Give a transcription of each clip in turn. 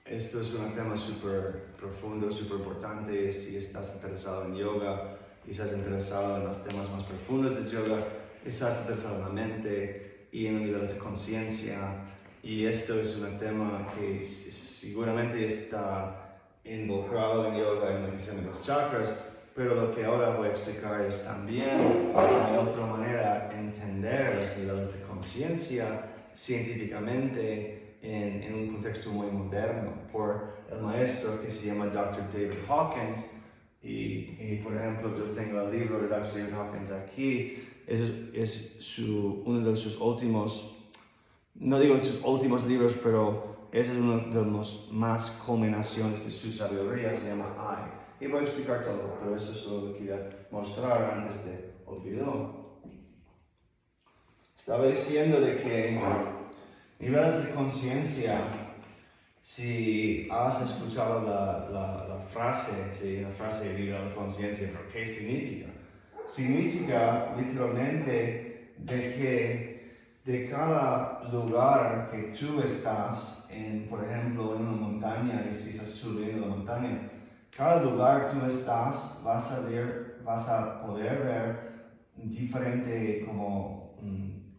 Esto es un tema súper profundo, súper importante. Si estás interesado en yoga y estás interesado en los temas más profundos de yoga, estás interesado en la mente y en el nivel de conciencia. Y esto es un tema que seguramente está involucrado en yoga, en lo que se llama los chakras, pero lo que ahora voy a explicar es también de otra manera entender los niveles de conciencia científicamente en un contexto muy moderno por el maestro que se llama Dr. David Hawkins. Y por ejemplo, yo tengo el libro de Dr. David Hawkins aquí. Es uno de sus últimos, no digo de sus últimos libros, pero ese es uno de los más culminaciones de su sabiduría, se llama I. Y voy a explicar todo, pero eso es lo que quería mostrar antes de olvidó. Estaba diciendo de que niveles de conciencia, si has escuchado la frase, ¿sí? La frase de nivel de conciencia, ¿pero qué significa? Significa literalmente de que de cada lugar que tú estás, por ejemplo, en una montaña, y si estás subiendo la montaña, cada lugar que tú estás vas a poder ver diferente como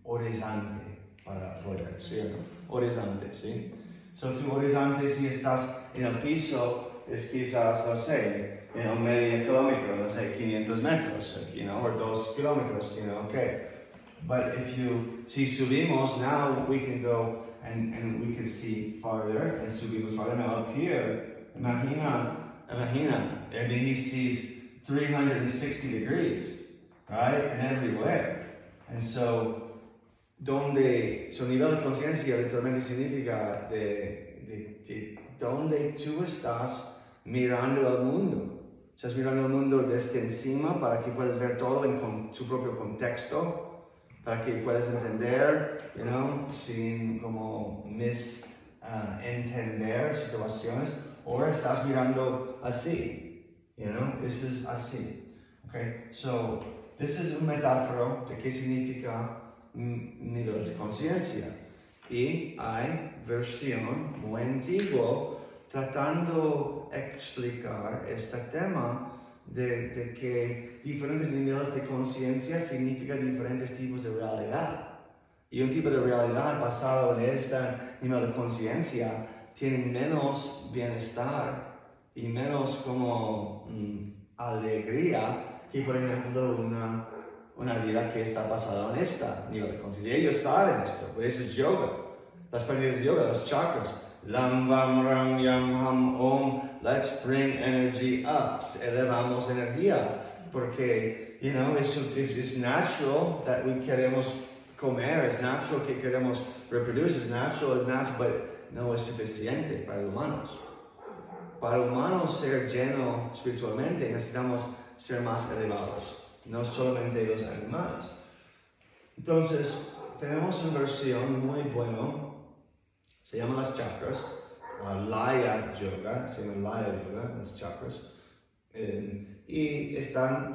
horizonte para poder, ¿cierto? Horizonte, ¿sí? Tu horizonte, si estás en el piso, es quizás, no sé, medio kilómetro, no sé, 500 metros, or 2 kilómetros, okay. But si subimos, now we can go and we can see farther, and subimos farther. Now up here, imagina, maybe he sees 360 degrees, right? And everywhere. And nivel de conciencia literalmente significa de donde tú estás mirando el mundo. Estás mirando el mundo desde encima para que puedas ver todo en su propio contexto, para que puedas entender, sin como entender situaciones, o estás mirando así, this is así. Okay, this is un metáforo de qué significa niveles de conciencia. Y hay versión muy antigua tratando de explicar este tema de que diferentes niveles de conciencia significan diferentes tipos de realidad. Y un tipo de realidad basado en este nivel de conciencia tiene menos bienestar y menos como alegría que, por ejemplo, una vida que está basada en este nivel de conciencia. Ellos saben esto, pues eso es yoga. Las prácticas de yoga, los chakras. Lam, vam, ram, yam, ham, om. Let's bring energy up. Elevamos energía. Porque, it's natural that we queremos comer. It's natural que queremos reproducir. It's natural, but no es suficiente para humanos. Para humanos ser lleno espiritualmente necesitamos ser más elevados. No solamente los animales. Entonces, tenemos una versión muy buena, se llama las chakras, Laya Yoga, las chakras, y está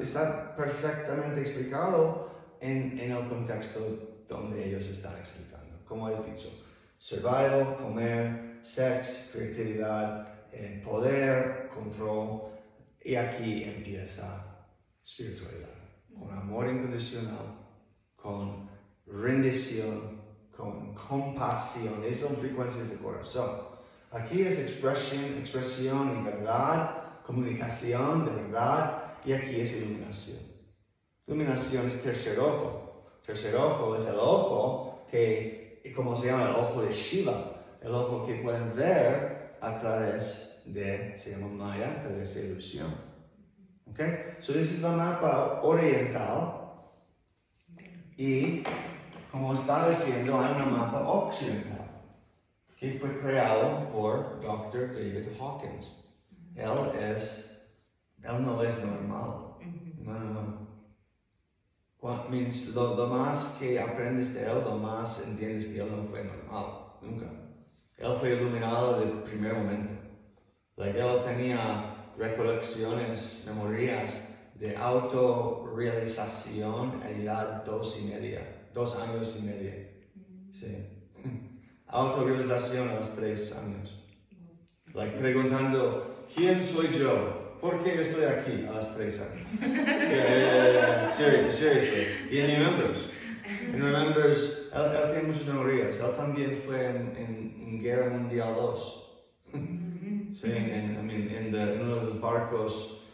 perfectamente explicado en el contexto donde ellos están explicando. Como has dicho, survival, comer, sex, creatividad, poder, control, y aquí empieza espiritualidad, con amor incondicional, con rendición, con compasión. Esas son frecuencias de corazón. Aquí es expresión de verdad, comunicación de verdad, y aquí es iluminación. Iluminación es tercer ojo. Tercer ojo es el ojo que, como se llama, el ojo de Shiva, el ojo que pueden ver a través se llama Maya, a través de ilusión. Okay? So this is la mapa oriental y como estaba diciendo hay una mapa occidental que fue creado por Dr. David Hawkins. Él no es normal. No. Lo más que aprendes de él, lo más entiendes que él no fue normal. Nunca. Él fue iluminado del primer momento. Él tenía recollecciones, memorias de autorrealización a edad 2 años y medio. Sí. Autorrealización a los 3 años. Like preguntando, ¿quién soy yo? ¿Por qué estoy aquí a los 3 años? Yeah. Seriously. Y he remembers, él tiene muchas memorias. Él también fue en Guerra Mundial 2. Sí, en uno de los barcos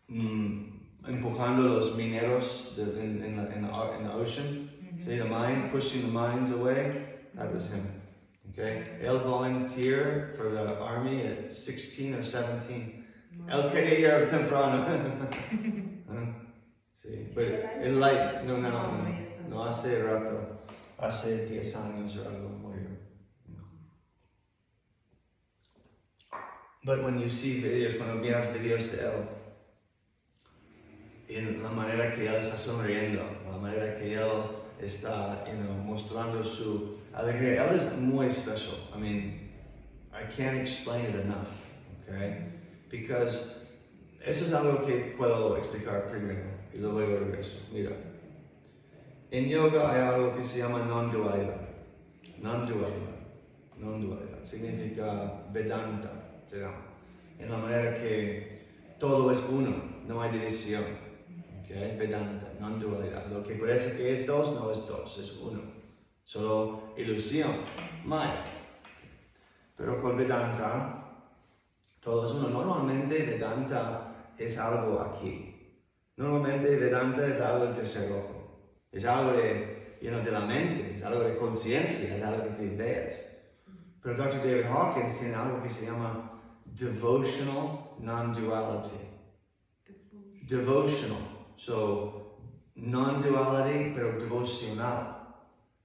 empujando los mineros in the ocean. See, the mines, pushing the mines away. That was him. Okay? Él volunteered for the army at 16 or 17. Él quería ir temprano. Sí, but in light, no hace rato, hace 10 años o algo murió. But when you see videos, cuando miras videos de él, en la manera que él está sonriendo, la manera que él está, mostrando su alegría, él es muy especial. I mean, I can't explain it enough, okay? Because eso es algo que puedo explicar primero y luego regreso. Mira, en yoga hay algo que se llama non-dualidad. Non-dualidad significa Vedanta, se llama. En la manera que todo es uno, no hay división. Okay? Vedanta, non-dualidad. Lo que parece que es 2 no es 2, es 1. Solo ilusión, maya. Pero con Vedanta, todo es uno. Normalmente Vedanta es algo aquí. Normalmente Vedanta es algo del tercer ojo. Es algo de la mente, es algo de conciencia, es algo que te veas. Pero Dr. David Hawkins tiene algo que se llama devotional non-duality. Devotional. So, non-duality, pero devocional.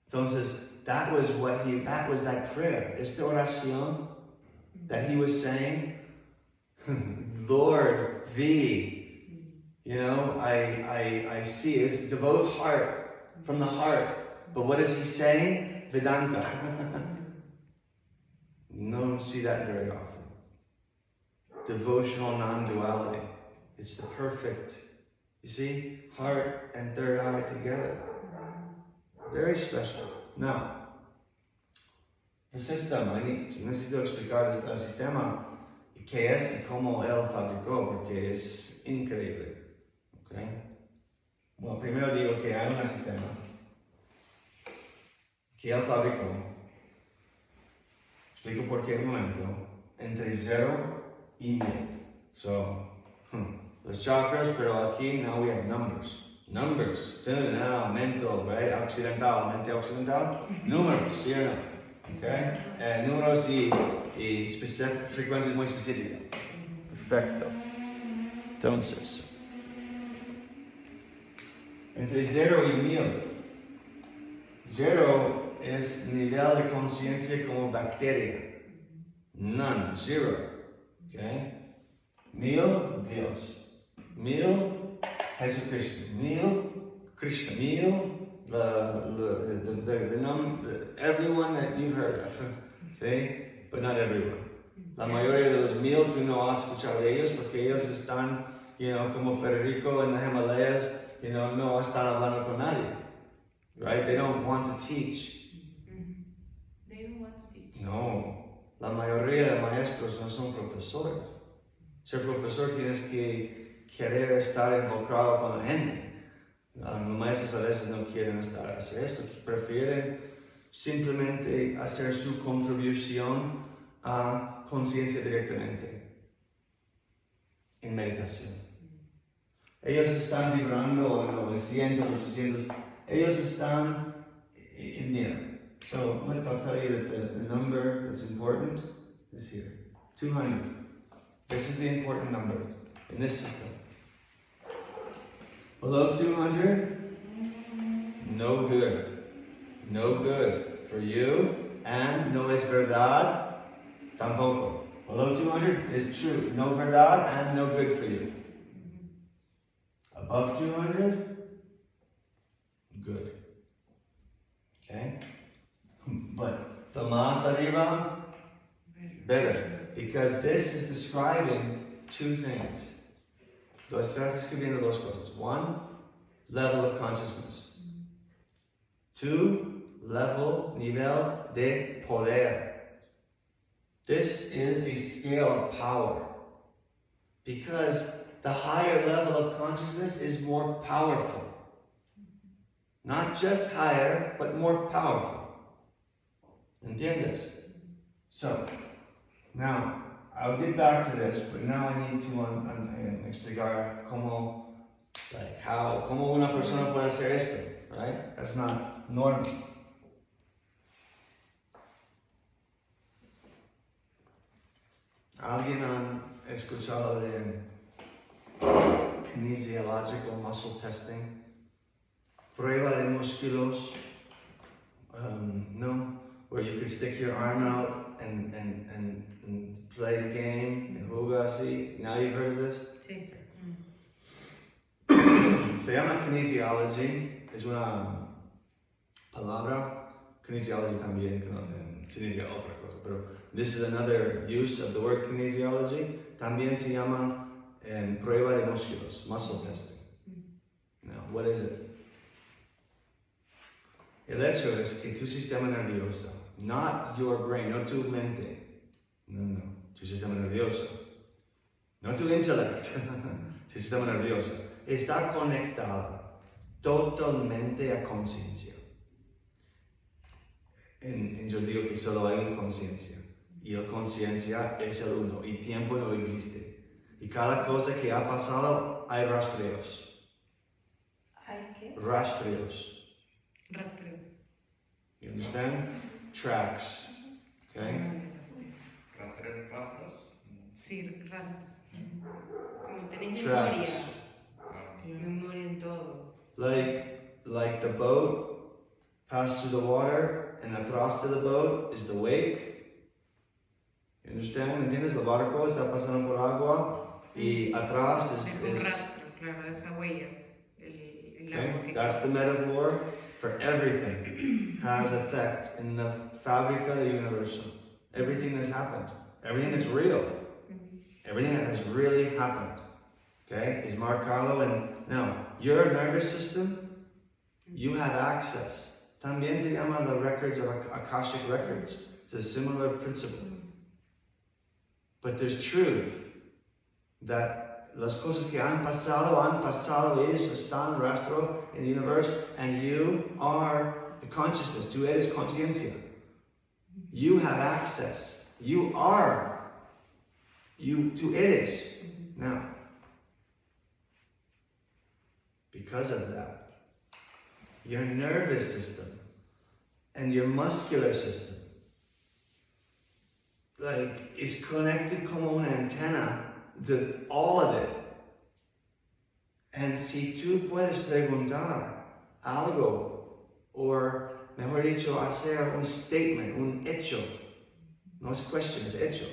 Entonces, that was that prayer. Esta oración that he was saying, Lord, thee, I see it. Devote heart, from the heart. But what is he saying? Vedanta. No see that very often. Devotional non-duality. It's the perfect, you see, heart and third eye together. Very special. Now, the system, necesito explicar el sistema que es y cómo él fabricó, porque es increíble. Okay? Bueno, primero digo que hay un sistema que él fabricó. Explico por qué en un momento. Entre 0 y 1000. So, los chakras, pero aquí now we have numbers. Numbers, mental, right? Occidental, mente occidental. Números, ¿sí o no? Okay? Números y frecuencias muy específicas. Perfecto. Entonces, entre 0 y 1000. 0 es nivel de conciencia como bacteria. None, 0. Okay? 1000, Dios. 1000, Jesucristo. 1000, Krishna. 1000, everyone that you've heard of. See? But not everyone. La mayoría de los 1000 tú no has escuchado de ellos porque ellos están, como Federico en the Himalayas, no están hablando con nadie. Right? They don't want to teach. They don't want to teach. No. La mayoría de maestros no son profesores. Ser profesor tienes que querer estar involucrado con la gente. Los maestros a veces no quieren hacer esto, prefieren simplemente hacer su contribución a conciencia directamente en meditación. Ellos están vibrando a 900, 800. Ellos están mira. So I'll tell you that the number that's important is here. 200. This is the important number in this system. Below 200, no good. No good for you, and no es verdad tampoco. Below 200 is true. No verdad and no good for you. Above 200, good. Okay? But the más arriba, better. Because this is describing two things. Estás describiendo dos cosas. One, level of consciousness. 2, nivel de poder. This is a scale of power. Because the higher level of consciousness is more powerful. Not just higher, but more powerful. ¿Entiendes? So, now, I'll get back to this, but now I need to explicar cómo una persona puede hacer esto, right? That's not normal. ¿Alguien ha escuchado de kinesiological muscle testing? Prueba de músculos, no? Where you could stick your arm out and play the game and jugar así. Now you've heard of this? Sí. Se llama kinesiology, es una palabra. Kinesiology también significa otra cosa, pero this is another use of the word kinesiology. También se llama prueba de músculos, muscle testing. Now, what is it? El hecho es que tu sistema nervioso, not your brain, no tu mente, no, tu sistema nervioso, no tu intelecto, tu sistema nervioso, está conectado totalmente a conciencia. Yo digo que solo hay una conciencia, y la conciencia es el uno, y tiempo no existe. Y cada cosa que ha pasado, hay rastreos. ¿Hay qué? Rastreos. Rastreo. You understand? Tracks. Okay? ¿Rastros? Sí, rastros. Como tenéis Tracks. memoria en todo. Like the boat passed through the water, and atrás de the boat is the wake. You understand? ¿Entiendes? El barco está pasando por agua, y atrás Es un es rastro, claro, deja huellas. El agua okay? que That's the metaphor for everything has effect in the fabrica del universo. Everything that's happened, everything that's real, everything that has really happened, okay, is marcado. And now, your nervous system, you have access. También se llama the records of Akashic records. It's a similar principle. But there's truth that las cosas que han pasado, ellos están rastro in the universe, and you are the consciousness, tú eres conciencia. You have access. You are. Tú eres. Now, because of that, your nervous system and your muscular system is connected como una antena to all of it. And si tú puedes preguntar algo, o mejor dicho, hacer un statement, un hecho, no es question, es hecho.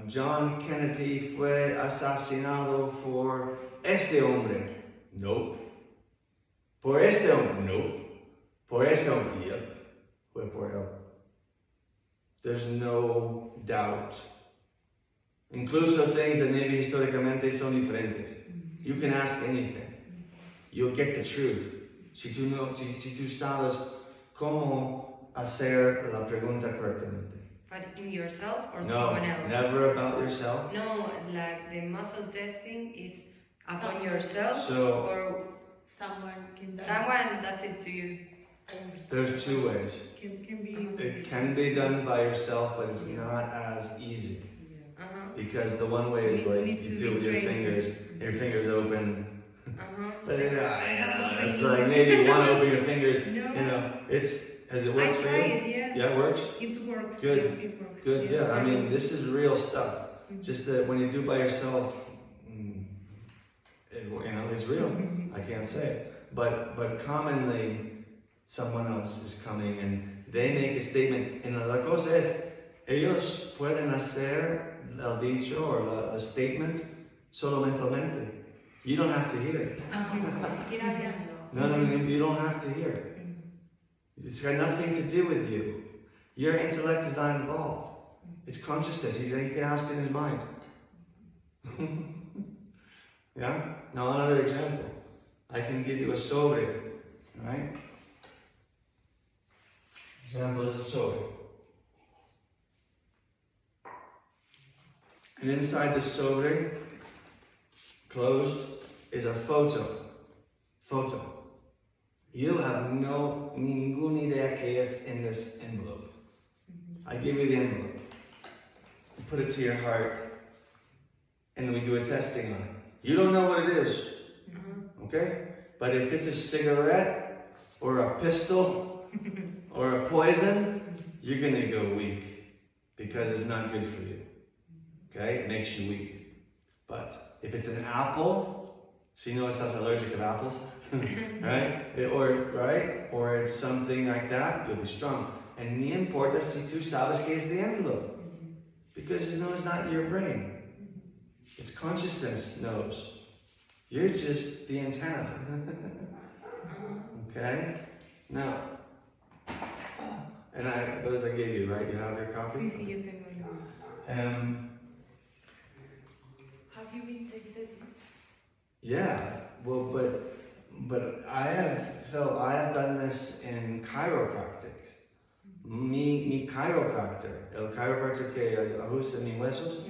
John Kennedy fue asesinado por este hombre. Nope. Por este hombre. Nope. Por este hombre. Yep. Fue por él. There's no doubt. Incluso things that maybe históricamente son diferentes. You can ask anything. You'll get the truth. Si tú sabes cómo hacer la pregunta correctamente. But in yourself or No, someone else? never about yourself. No, like the muscle testing is upon yourself So, or Someone can do someone does it to you. I understand. there's two ways. Can be. It can be done by yourself, but it's not as easy. Because the one way is like you do it with your fingers, and your fingers open. But it's like maybe one open your fingers. Has it worked for you? Yeah. Yeah, it works. It works. Good. Yeah, it works. Good. Yeah. I mean, this is real stuff. Just that when you do it by yourself, it's real. I can't say it. But commonly, someone else is coming and they make a statement. And la cosa es, ellos pueden hacer el dicho or the statement solo mentalmente. You don't have to hear it. No, you don't have to hear it. It's got nothing to do with you. Your intellect is not involved. It's consciousness. He can ask in his mind. Yeah? Now another example. I can give you a sobre, right? Example is a sobre. And inside the sobre, closed, is a photo. Photo. You have ninguna idea que es in this envelope. I give you the envelope. You put it to your heart, and we do a testing on it. You don't know what it is, okay? But if it's a cigarette, or a pistol, or a poison, you're gonna go weak, because it's not good for you, okay? It makes you weak. But if it's an apple, so you know it's not allergic to apples, right? Or it's something like that, you'll be strong. And ni importa si tú sabes que es the envelope. Because you know it's not your brain. It's consciousness knows. You're just the antenna. Okay? Now, and those I gave you, right? You have your copy? Sí, sí, yo tengo uno. Have you been tasted this? Yeah, well, but I have done this in chiropractics. Mi chiropractor, el chiropractor que ajusta mis huesos,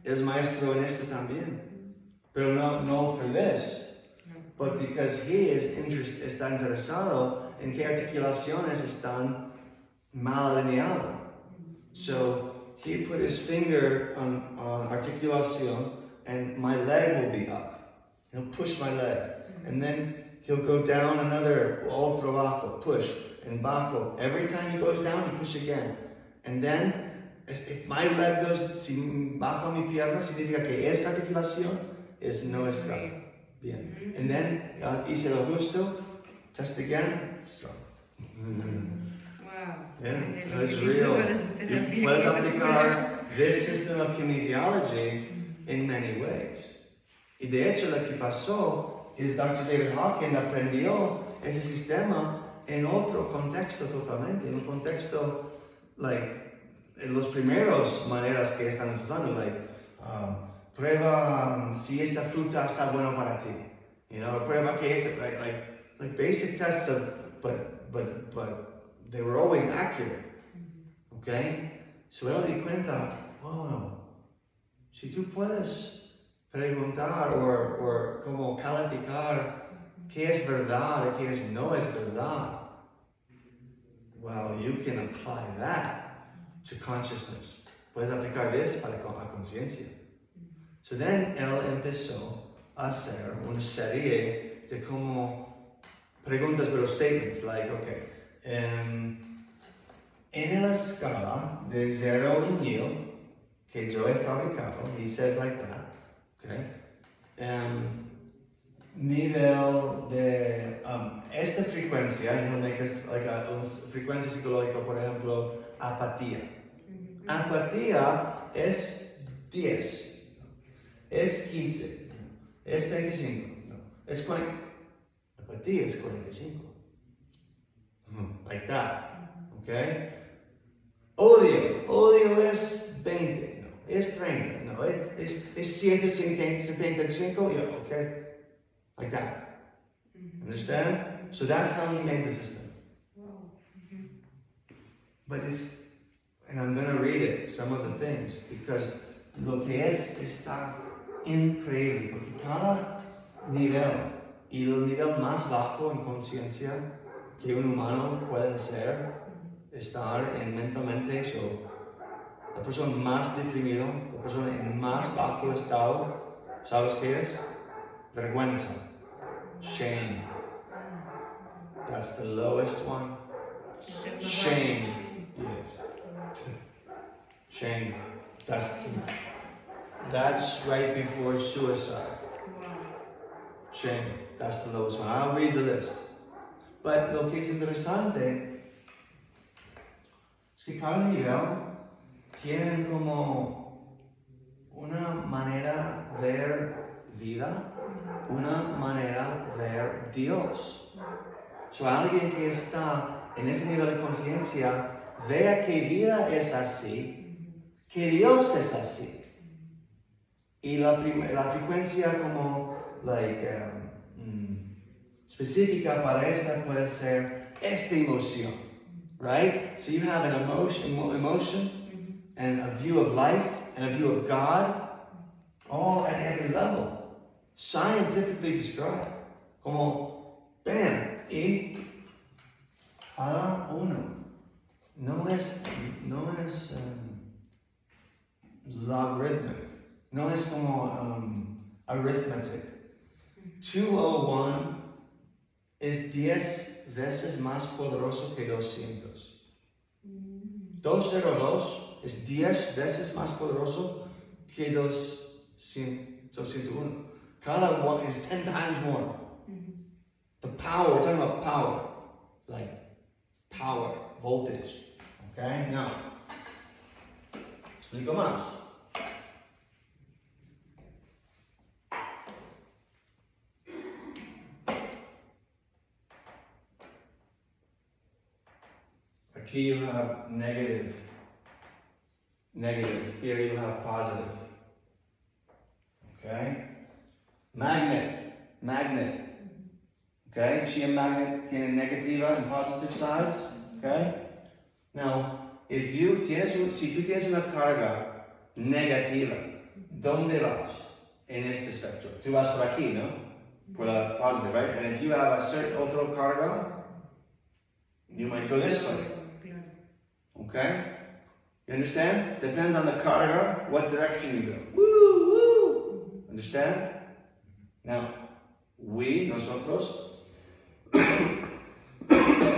es maestro en esto también. Pero no for this, but because he está interesado en qué articulaciones están mal alineadas. So he put his finger on articulación, and my leg will be up. He'll push my leg, and then he'll go down another, otro bajo, push, and bajo. Every time he goes down, he pushes again. And then, if my leg goes, si bajo mi pierna, significa que esta articulación no está bien. And then, hice lo justo, test again, strong. Wow. Yeah, it's real. You puedes aplicar this system of kinesiology in many ways. Y de hecho lo que pasó es Dr. David Hawkins aprendió ese sistema en otro contexto totalmente, en un contexto, en los primeros maneras que están usando, prueba si esta fruta está buena para ti, prueba que es, like basic tests but they were always accurate, okay? So él di cuenta, wow, si tú puedes preguntar o como calificar qué es verdad y qué no es verdad. Well, you can apply that to consciousness. Puedes aplicar this para la conciencia. So then él empezó a hacer una serie de como preguntas pero statements, okay, en la escala de 0 a 1000 que yo he fabricado, he says like that. Okay. Nivel de esta frecuencia, una frecuencia psicológica, por ejemplo, apatía. Apatía es 10, es 15, es 35, es 40. Apatía es 45. Like that. Okay. Odio es 20, es 30. It's 175, yeah, okay? Like that. Understand? So that's how he made the system. But and I'm going to read it, some of the things, because lo que está increíble, porque cada nivel, y el nivel más bajo en conciencia que un humano puede ser, estar mentalmente, la persona más deprimida, la persona en más bajo estado, ¿sabes qué es? Vergüenza. Shame. That's the lowest one. Shame. Yes. Shame. That's right before suicide. Shame. That's the lowest one. I'll read the list. But lo que es interesante es que cada nivel tienen como una manera de ver vida, una manera de ver Dios. So alguien que está en ese nivel de conciencia vea que vida es así, que Dios es así. Y la frecuencia como específica para esta puede ser esta emoción, right? So you have an emotion and a view of life and a view of God, all at every level, scientifically described. Como, bam, y cada uno. No es logarithmic. No es como arithmetic. 201 es 10 veces más poderoso que 200. 202 es 10 veces más poderoso que 201. Cada one is 10 times more. The power, we're talking about power. Like power, voltage. Okay? Now, explico más. Aquí you have negative. Here you have positive. Okay? Magnet. Okay? She and magnet tiene negativa and positive sides. Okay? Now, si tú tienes una carga negativa, ¿dónde vas en este espectro? Tú vas por aquí, ¿no? Por la positive, right? And if you have a certain otro carga, you might go this way. Okay? You understand? Depends on the carga, what direction you go. Woo! Understand? Now, nosotros,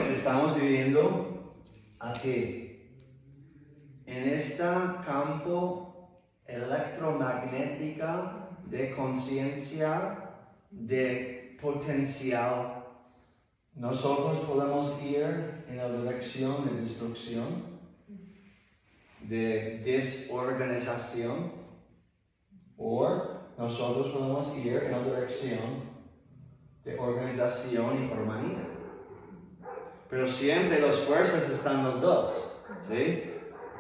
estamos viviendo aquí, en este campo electromagnética de conciencia, de potencial. Nosotros podemos ir en la dirección de destrucción, de desorganización, o nosotros podemos ir en la dirección de organización y armonía. Pero siempre las fuerzas están los dos, ¿sí?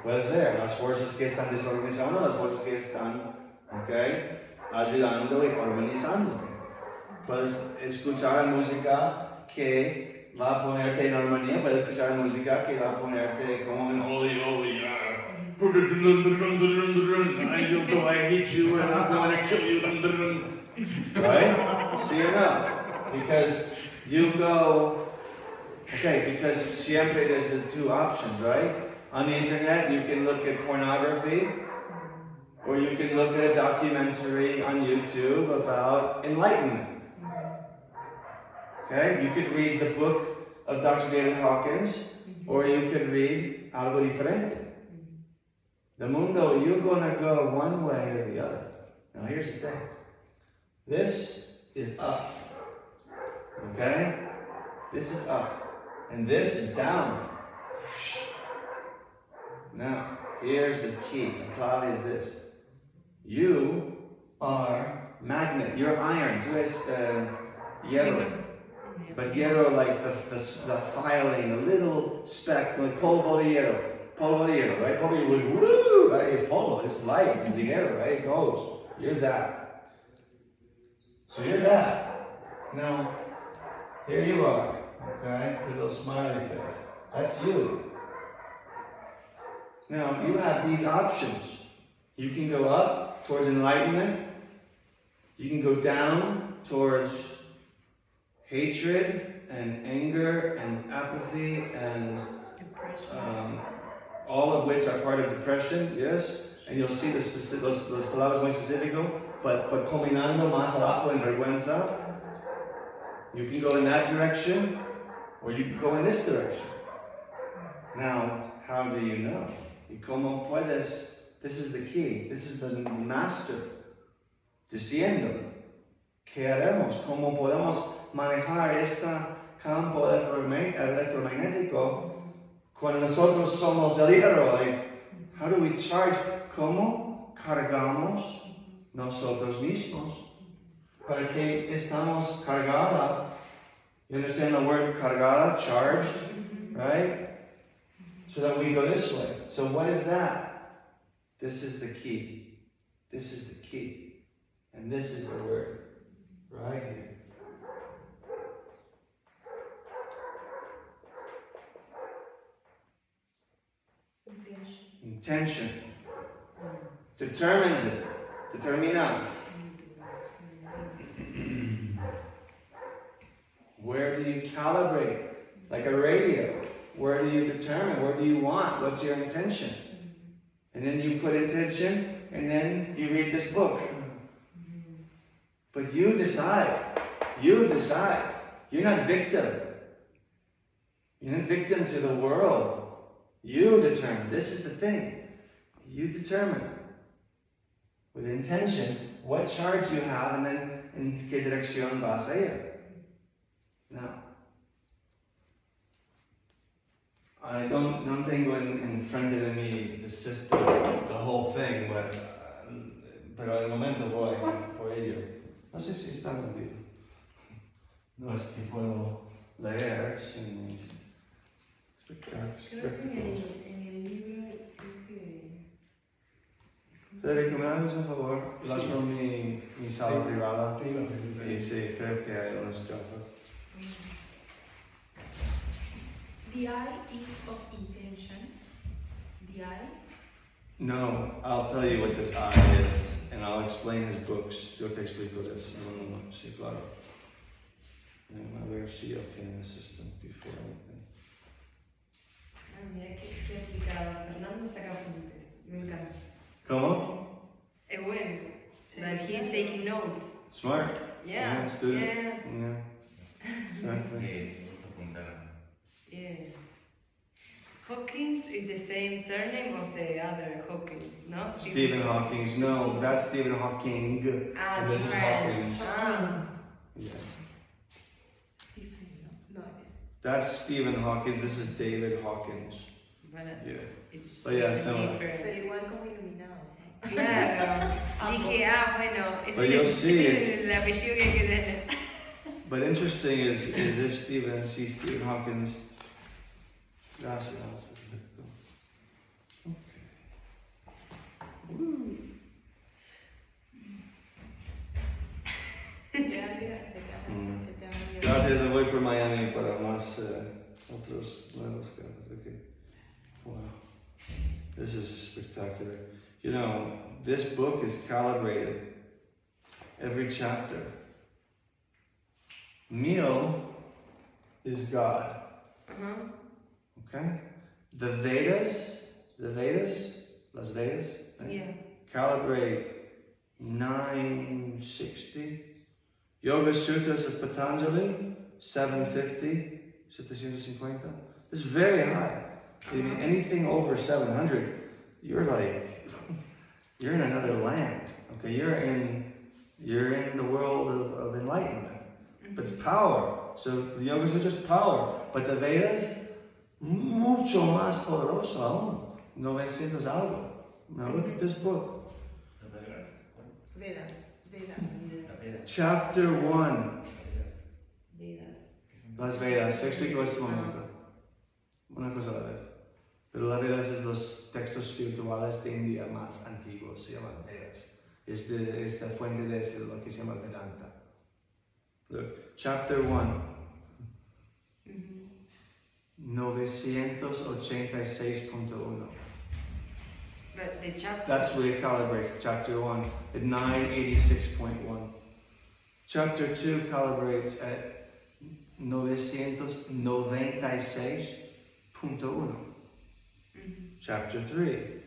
Puedes ver las fuerzas que están desorganizando, las fuerzas que están, ayudando y armonizándote. Puedes escuchar música que va a ponerte en armonía, puedes escuchar música que va a ponerte como en holy, I hate you and I'm going to kill you. Right? See or no? Because you go, because siempre there's the two options, right? On the internet, you can look at pornography, or you can look at a documentary on YouTube about enlightenment. Okay? You could read the book of Dr. David Hawkins, or you could read algo diferente. The mundo, you're going to go one way or the other. Now here's the thing. This is up. Okay? This is up. And this is down. Now, here's the key. The clave is this. You are magnet. You're iron. Tú es hierro. But hierro, like the filing, a little speck, like polvo de hierro. Polvo de hierro, right? Polvo, woo! Right? It's polvo. It's light. It's the air, right? It goes. You're that. So you're that. Now, here you are. Okay? With a little smiley face. That's you. Now, you have these options. You can go up towards enlightenment. You can go down towards hatred and anger and apathy and all of which are part of depression, yes? And you'll see los palabras muy específico, but combinando más abajo en vergüenza. You can go in that direction, or you can go in this direction. Now, how do you know? Y cómo puedes, this is the key, this is the master, diciendo, ¿qué haremos? ¿Cómo podemos manejar este campo electromagnético cuando nosotros somos el hierro? Like, how do we charge? ¿Cómo cargamos nosotros mismos? Para que estamos cargada. You understand the word cargada, charged, right? So that we go this way. So what is that? This is the key. This is the key. And this is the word. Intention. Determines it. Determina. Where do you calibrate? Like a radio. Where do you determine? Where do you want? What's your intention? And then you put intention, and then you read this book. But you decide. You decide. You're not victim. You're not victim to the world. You determine. This is the thing. You determine. With intention, what charge you have, and then en qué dirección vas a ir. Now, I don't tengo en frente de mí the system, the whole thing, pero al momento voy por ello. No sé si está vendido. No es que puedo leer sin mis Creo que en el libro que... Federico, ¿me hagas un favor? Lascio mi sala privada. Y sí, creo que hay unos gafas. The eye is of intention. The eye. No, I'll tell you what this eye is, and I'll explain his books. Yo te explico this. No, sí, claro. A ver si yo tengo el system before anything. Mira qué aplicado. Fernando saca apuntes. Me encanta. ¿Cómo? Es bueno. That he's taking notes. Smart. Yeah. Student. Yeah. Exactly. Yeah. Hawkins is the same surname of the other Hawkins, no? Stephen Hawkins. No, that's Stephen Hawking. And this is Hawkins. Yeah. Stephen, no? No, it's... That's Stephen Hawkins. This is David Hawkins. Bueno, Yeah. it's But yeah, similar. different. Pero igual como iluminado. Claro. Dije, bueno, But you'll see es el apellido que hay que tener. But interesting is if Stephen Hawkins. Gracias. Perfecto. Okay. Se te ha Gracias, voy por Miami para más otros nuevos casos. Okay. Wow. This is spectacular. You know, this book is calibrated every chapter. Meal is God. Okay? The Vedas, Las Vedas, right? Yeah. Calibrate 960. Yoga Sutras of Patanjali, 750. This is very high. I mean, anything over 700, you're in another land. Okay, you're in the world of enlightenment. But it's power. So the Yoga Sutras is power. But the Vedas, mucho más poderoso aún. 900 algo. Now look at this book. Vedas. Chapter 1. Vedas. Las Vedas. Se explico este momento. Una cosa a la vez. Pero las Vedas es los textos espirituales de India más antiguos. Se llaman Vedas. Esta fuente de es lo que se llama Vedanta. Look, chapter 1. 986.1. But the chapter. That's where it calibrates. Chapter 1 at 986.1. Chapter 2 calibrates at 996.1. Chapter 3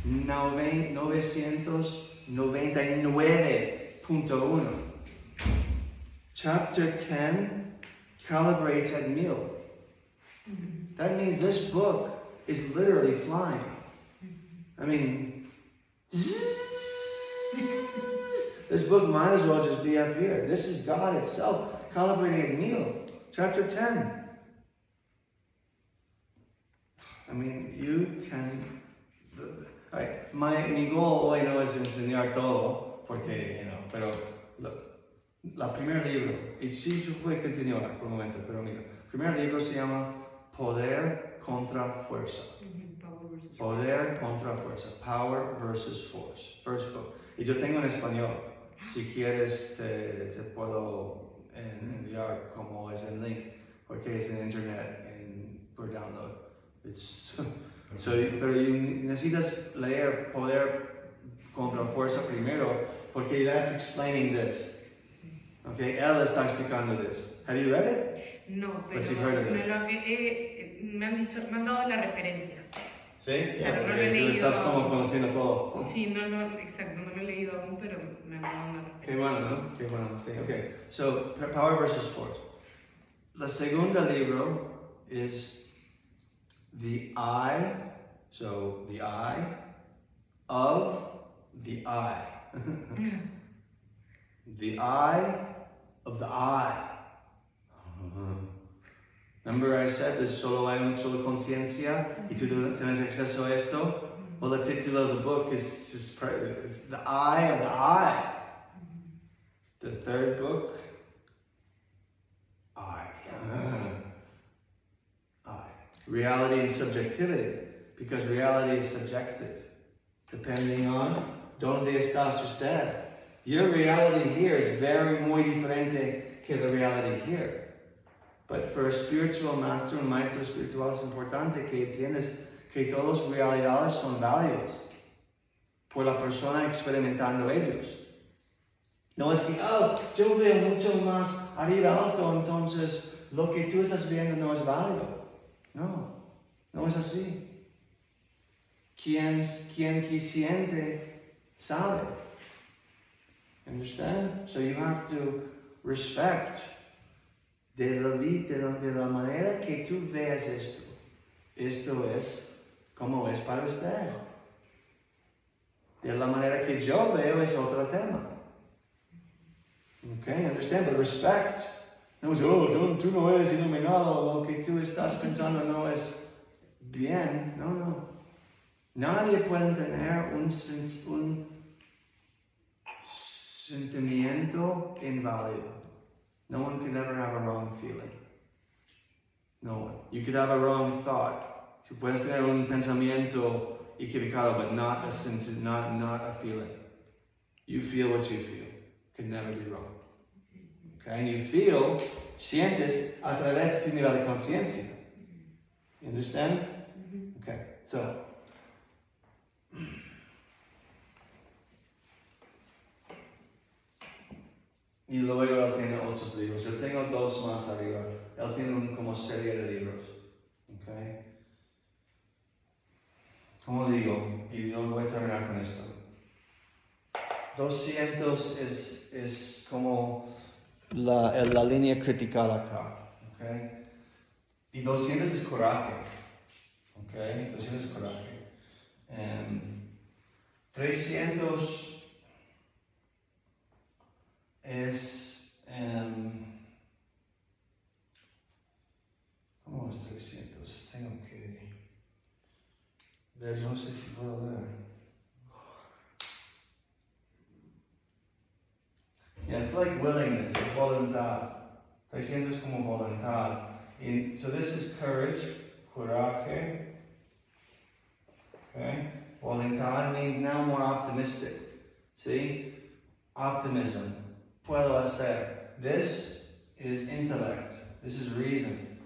999.1. Chapter 10 calibrates at 1000. That means this book is literally flying. I mean, this book might as well just be up here. This is God itself calibrating at 1000. Chapter 10. I mean, you can. Alright, mi goal hoy no es enseñar todo, porque, pero look, la primer libro, y sí yo voy a continuar por un momento, pero mira, el primer libro se llama Poder contra Fuerza. Poder contra Fuerza. Power versus Force. First book. Y yo tengo en español. Si quieres, te puedo enviar como es el link, porque es en internet por download. It's So, pero necesitas leer Poder contra Fuerza primero, porque that's explaining this. Okay, él está explicando this. Have you read it? No, pero But you've heard of it. me han dado la referencia. ¿Sí? Claro, no lo he Tú leído. estás como conociendo todo. Sí, exacto, no lo he leído aún, pero me han dado una referencia. Qué bueno, ¿no? Qué bueno, sí. Okay, so power versus force. La segunda libro is the eye, so the eye of the eye. The eye of the eye. Remember I said there's hay un solo conciencia y tú tienes acceso a esto? Well, the title of the book is just, it's the eye of the eye. The third book, eye. Eye. Reality and subjectivity, because reality is subjective, depending on donde estás usted. Your reality here is very muy diferente que the reality here. But for a spiritual master, un maestro espiritual, es importante que entiendas que todas las realidades son válidas por la persona experimentando ellos. No es que, yo veo mucho más arriba alto, entonces lo que tú estás viendo no es válido. No, no es así. Quien siente sabe. Understand? So you have to respect de la manera que tú veas esto. Esto es como es para usted. De la manera que yo veo es otro tema. Okay, understand? But respect. No es, tú no eres iluminado, lo que tú estás pensando no es bien. No. Nadie puede tener un sentimiento inválido. No one can ever have a wrong feeling. No one. You could have a wrong thought. You puedes tener un pensamiento equivocado, but not a feeling. You feel what you feel. Can never be wrong. Okay? And you feel, sientes a través de tu nivel de conciencia. You understand? Okay. So. Y luego él tiene otros libros. Yo tengo dos más arriba. Él tiene como serie de libros. Okay. Como digo, y yo voy a terminar con esto. 200 es como la línea critical acá. Okay. Y 200 es coraje. Okay. 200 es coraje. 300 es, ¿cómo es 300? Tengo que ver, no sé si puedo ver. Yeah, it's like willingness, it's voluntad. 300 es como voluntad. So this is courage, coraje. Okay? Voluntad means now more optimistic. See? Optimism. Puedo hacer. This is intellect. This is reason.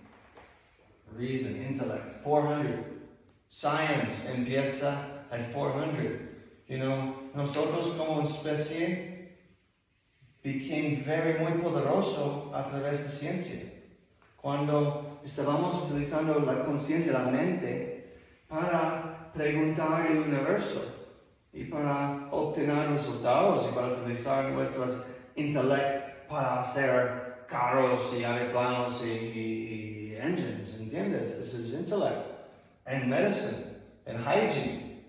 Reason, intellect. 400. Science empieza at 400. You know, nosotros como especie became muy poderoso a través de ciencia. Cuando estábamos utilizando la conciencia, la mente, para preguntar el universo y para obtener resultados y para utilizar nuestros intelecto para hacer carros y aeroplanos y engines, ¿entiendes? This is intellect. And medicine and hygiene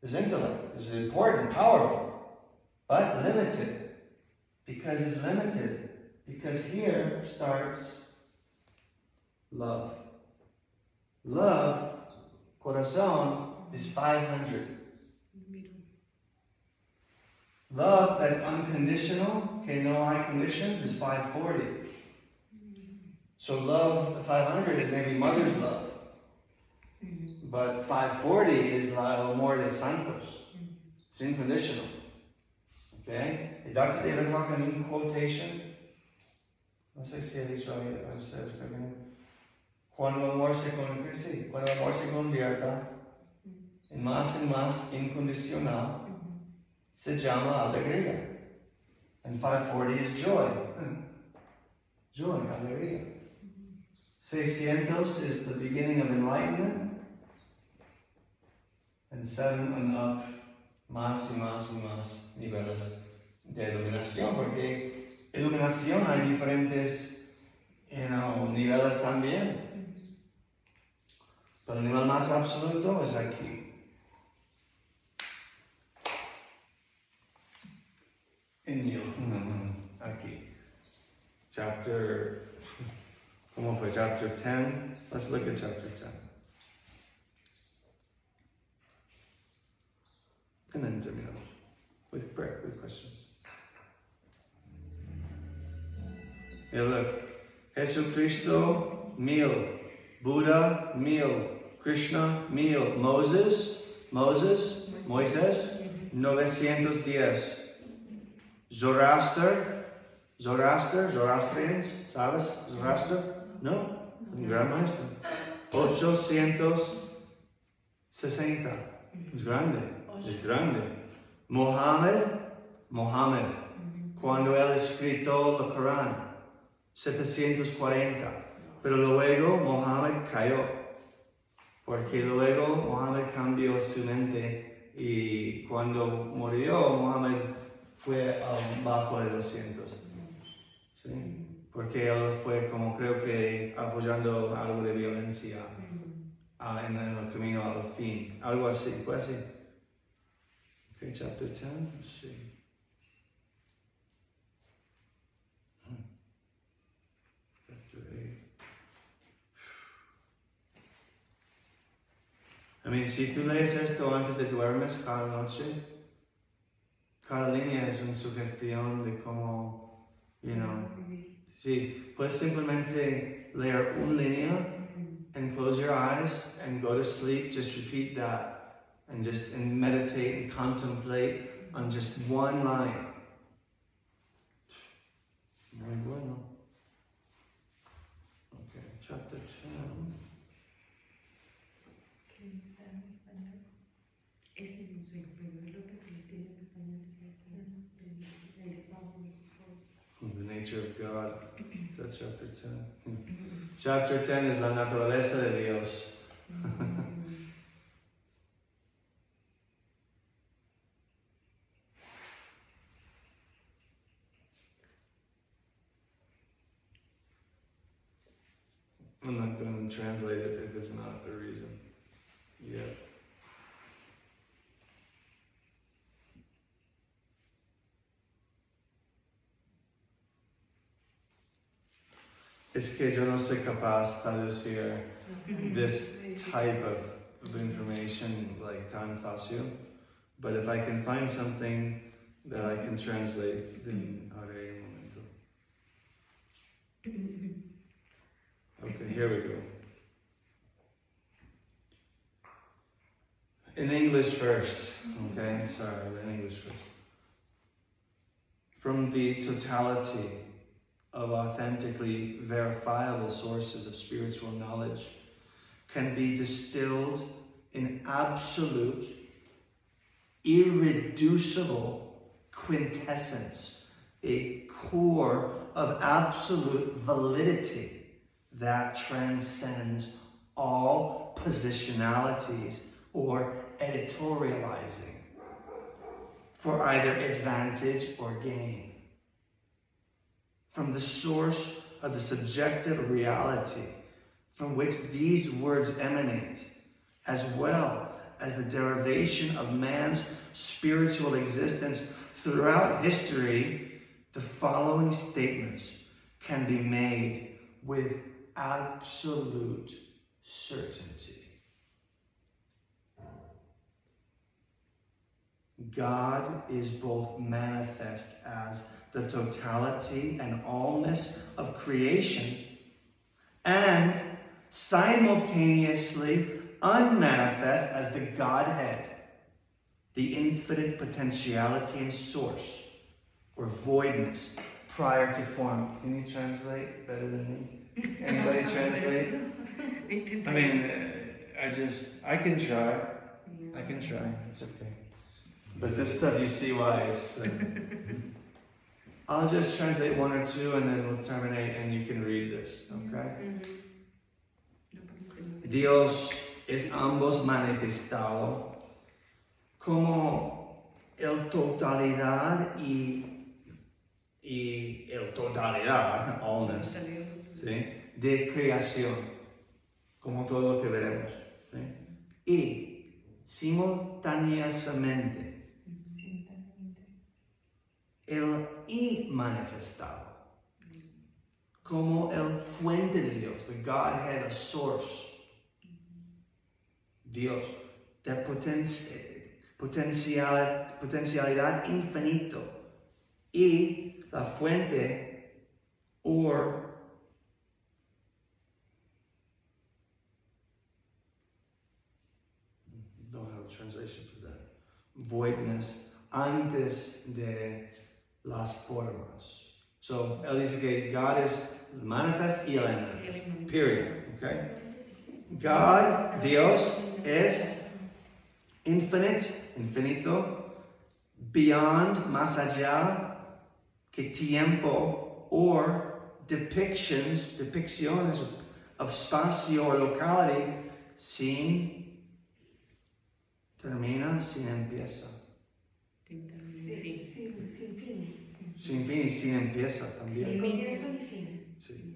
is intellect. This is important, powerful, but limited. Because it's limited. Because here starts love. Love, corazón, is 500. Love that's unconditional, que no hay conditions, is 540. So love 500 is maybe mother's love. But 540 is la amor de santos. It's unconditional. Okay? And Dr. David Hawkins, in quotation, no sé si he dicho a ustedes, cuando el amor se convierte, y más incondicional, se llama alegría. And 540 is joy. Joy, alegría. 600 is the beginning of enlightenment. And 7 and up, más y más niveles de iluminación. Porque iluminación hay diferentes niveles también. Pero el nivel más absoluto es aquí. En mí, aquí. Chapter 10? Let's look at chapter 10. And then terminamos with prayer, with questions. Hey, look. Jesucristo, 1000. Buddha, 1000. Krishna, 1000. Moisés, 910. Zoroastrians, ¿sabes? Zoroaster? No, un gran maestro. 860. Es grande. Mohammed, cuando él escribió el Corán, 740. Pero luego Mohammed cayó, porque luego Mohammed cambió su mente y cuando murió Mohammed fue bajo de 200. ¿Sí? Porque él fue como creo que apoyando algo de violencia en el camino al fin. Algo así, fue así. Okay, chapter 10, let's see. Chapter 8. Si tú lees esto antes de duermes cada noche, cada línea es una sugestión de cómo, sí, puedes simplemente leer una línea and close your eyes and go to sleep, just repeat that and meditate and contemplate on just one line. Muy bueno. Okay, chapter 10. The nature of God. Is that chapter 10? Chapter 10 is la naturaleza de Dios. I'm not going to translate it if it's not the reason. Yeah. Es que yo no soy capaz de traducir this type of information like tan fácil. But if I can find something that I can translate, then haré un momento. Okay, here we go. In English first, okay? Sorry, in English first. From the totality of authentically verifiable sources of spiritual knowledge can be distilled in absolute, irreducible quintessence, a core of absolute validity that transcends all positionalities or editorializing for either advantage or gain. From the source of the subjective reality from which these words emanate, as well as the derivation of man's spiritual existence throughout history, the following statements can be made with absolute certainty. God is both manifest as the totality and allness of creation and simultaneously unmanifest as the Godhead, the infinite potentiality and source, or voidness prior to form. Can you translate better than me? Anybody translate? I can try. Yeah. I can try. It's okay. But this stuff, you see why it's... I'll just translate one or two and then we'll terminate and you can read this, okay? Dios es ambos manifestado como el totalidad y el totalidad, allness, ¿sí? De creación, como todo lo que veremos, ¿sí? Y simultáneamente el manifestado como el fuente de Dios, the Godhead, a source. Dios, de potencialidad infinito y la fuente or don't have a translation for that. Voidness antes de las formas. So, él dice que God is manifest y el manifest. Period. Okay? God, Dios, es infinito, beyond, más allá que tiempo, or depictions of espacio or locality, termina, sin empieza. Sin fin y sin empieza también. Sí.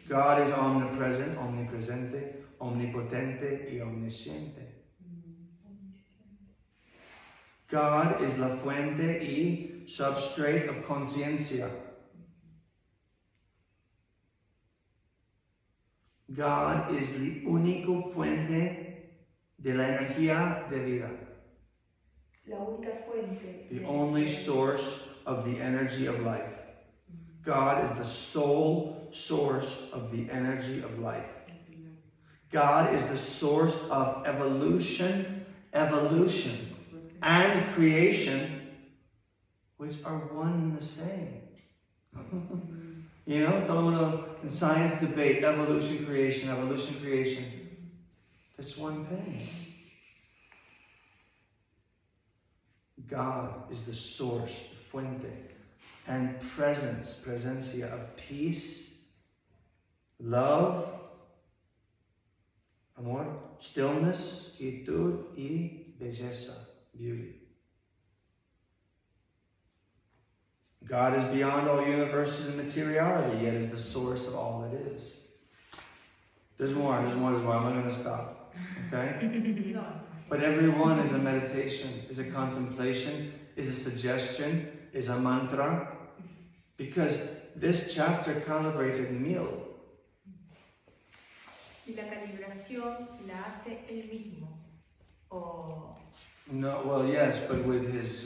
God is omnipresent, omnipresente, omnipotente y omnisciente. God is la fuente y substrate of conciencia. God is the único fuente de la energía de vida. La única fuente. The only source of the energy of life. God is the sole source of the energy of life. God is the source of evolution, and creation, which are one and the same. You know, todo mundo in science debate, evolution, creation. That's one thing. God is the source, fuente, and presencia of peace, love, amor, stillness, quietud, y belleza, beauty. God is beyond all universes and materiality, yet is the source of all that is. There's more. I'm not going to stop. Okay? No. But every one is a meditation, is a contemplation, is a suggestion, is a mantra. Because this chapter calibrates at meal. Y la calibración la hace él mismo. O No, well, yes, but with his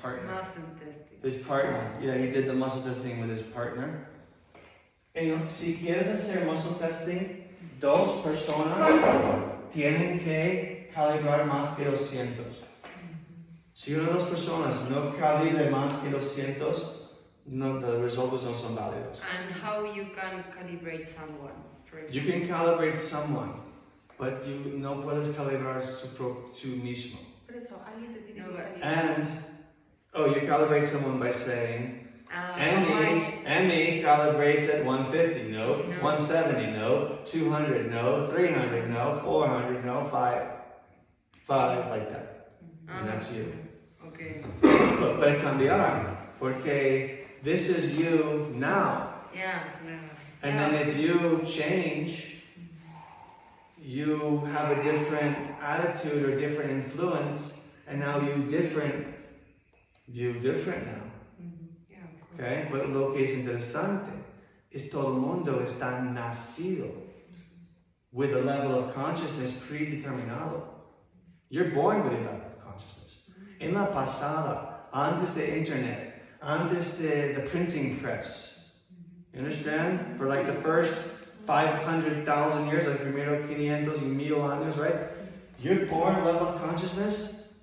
partner. Muscle testing. His partner. Yeah, he did the muscle testing with his partner. And si quieres hacer muscle testing, dos personas tienen que calibrar más que 200. Si una de las personas no calibre más que 200, no, the results no son válidos. And how you can calibrate someone, for example? You can calibrate someone, but you no puedes calibrar tu mismo. por eso alguien te tiene No, que but- calibrar. And, you calibrate someone by saying, How Emmy calibrates at 150, no. No. 170, no. 200, no. 300, no. 400, no. 5, like that. And that's you. Okay. Puede cambiar, porque this is you now. Yeah. And Yeah. then if you change, you have a different attitude or different influence, and now you different now. Yeah, of course. Okay? But lo que es interesante es todo el mundo está nacido with a level of consciousness predeterminado. You're born with a level of consciousness. En la pasada, antes de internet, antes de the printing press, you understand? For like the first 500,000 years, like primero 500 y 1000 años, right? You're born level of consciousness.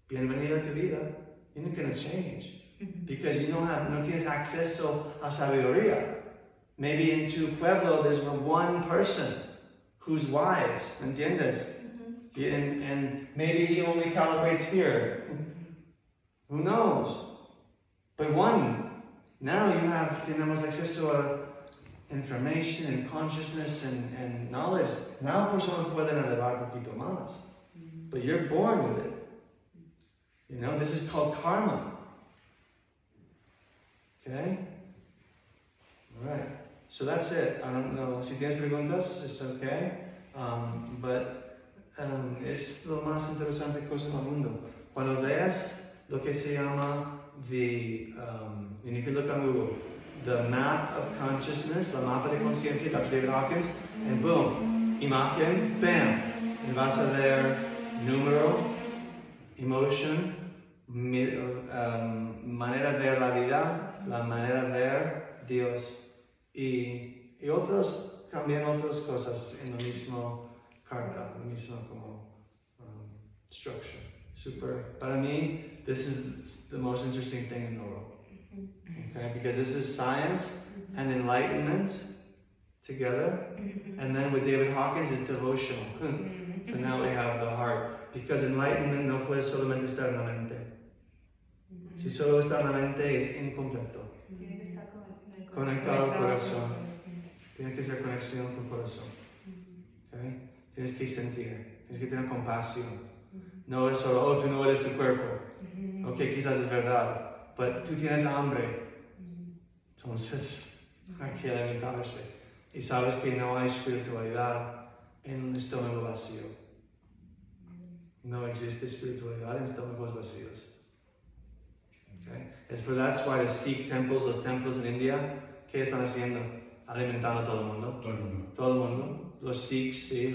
Bienvenido a tu vida. You're not going to change. Because you no tienes acceso a sabiduría. Maybe in tu pueblo there's one person who's wise, ¿entiendes? And maybe he only calibrates here. Who knows? But now tenemos acceso a information and consciousness and knowledge. Now personas pueden elevar un poquito más. But you're born with it. You know, this is called karma. Okay? Alright. So that's it. I don't know. Si tienes preguntas, it's okay. Es lo más interesante cosa en el mundo. Cuando veas lo que se llama and you can look on Google, the map of consciousness, la mapa de conciencia, Dr. David Hawkins, and boom, imagen, bam, y vas a ver número, emotion, manera de ver la vida, la manera de ver Dios, y otros cambian otras cosas en la misma carta, la misma como structure. Para mí, this is the most interesting thing in the world. Okay, because this is science and enlightenment together, and then with David Hawkins is devotional. So now we have the heart, because enlightenment no puede solamente estar en la mente. Si solo está en la mente es incompleto. Tiene que estar Conectado al corazón. Tiene que ser conexión con el corazón. Okay? Tienes que sentir, tienes que tener compasión. No es solo, tú no eres tu cuerpo. Ok, quizás es verdad, pero tú tienes hambre. Entonces, hay que alimentarse. Y sabes que no hay espiritualidad en un estómago vacío. No existe espiritualidad en estómagos vacíos. Okay? That's why the Sikh temples, los templos en India, ¿qué están haciendo? Alimentando a todo el mundo. Todo el mundo. Los Sikhs, sí,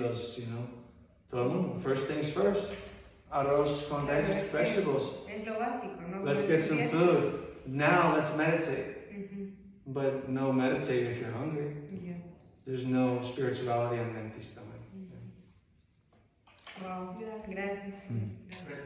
todo el mundo. First things first. Arroz con vegetables. Es lo básico, ¿no? Let's get some food. Now let's meditate. But no meditate if you're hungry. Yeah. There's no spirituality on an empty stomach. Wow, gracias. Gracias.